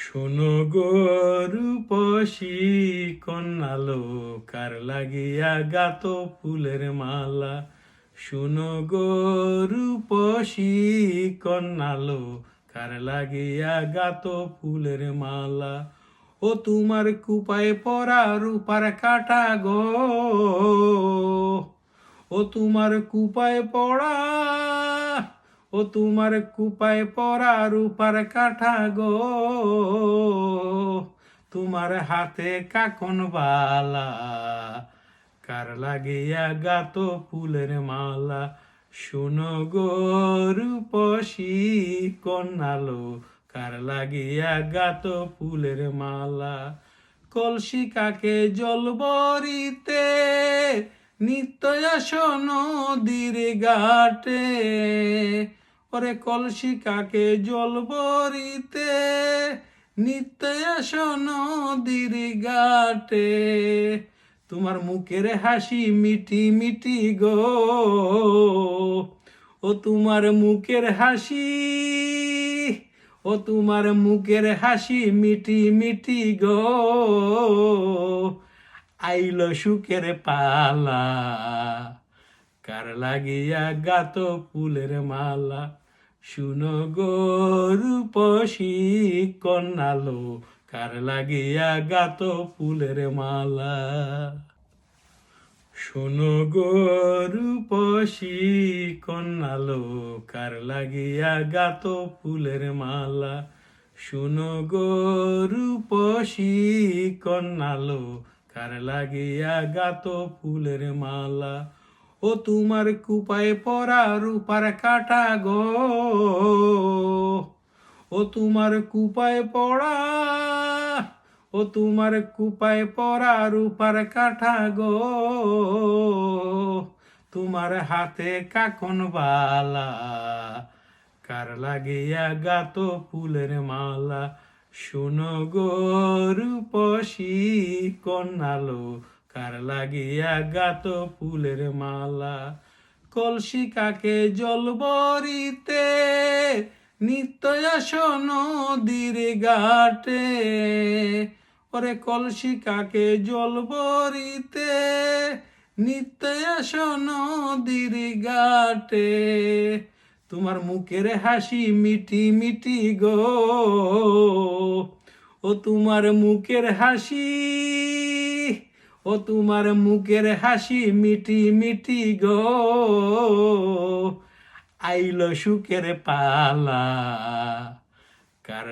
শোনো গো রূপসী কন্যালো, কার লাগিয়া গাত ফুলের মালা। শোনো গো রূপসী কন্যালো, কার লাগিয়া গাত ফুলের মালা। ও তোমার কুপায় পরা রূপার কাটা গো, ও তোমার কুপায় পড়া, ও তোমার কুপায় পরা রূপার কাঠা গো, তোমার হাতে কাকন বালা, কার লাগিয়া গাত ফুলের মালা। শোনো গো রূপসী কন্যালো, কার লাগিয়া গাত ফুলের মালা। কলসি কাকে জল বরিতে, নিত্য আসো নদীর ঘাটে। ওরে কলসি কাকে জল বরিতে, নিত্য আসো নদীর ঘাটে। তোমার মুখের হাসি মিটি মিটি গো, ও তোমার মুখের হাসি, ও তোমার মুখের হাসি মিটি মিটি গো, আইল সুখের পালা, কার লাগিয়া গাত ফুলের মালা। শুনো গো রূপসী কন্যালো, কার লাগিয়া গাত ফুলের মালা। শোনো গো রূপসী কন্যালো, কার লাগিয়া গাত ফুলের মালা। শোনো গো রূপসী কন্যালো, কার লাগিয়া গাত ফুলের মালা। ও তোমার কুপায় পরা রূপার কাটা গো, ও তোমার কুপায় পড়া, ও তোমার কুপায় পরা রূপার কাঠা গো, তোমার হাতে কাকন বালা, কার লাগিয়া গাত ফুলের মালা। শোনো গো রূপসী কন্যালো, কার লাগিয়া গাত ফুলের মালা। কলসি কাকে জল বরিতে, নিত্য আসো নদীর ঘাটে। ওরে কলসি কাকে জল বরিতে, নিত্য আসো নদীর ঘাটে। তোমার মুখের হাসি মিটি মিটি গো, ও তোমার মুখের হাসি, ও তোমার মুখের হাসি মিটি মিটি গো, আইল সুখের পালা, কার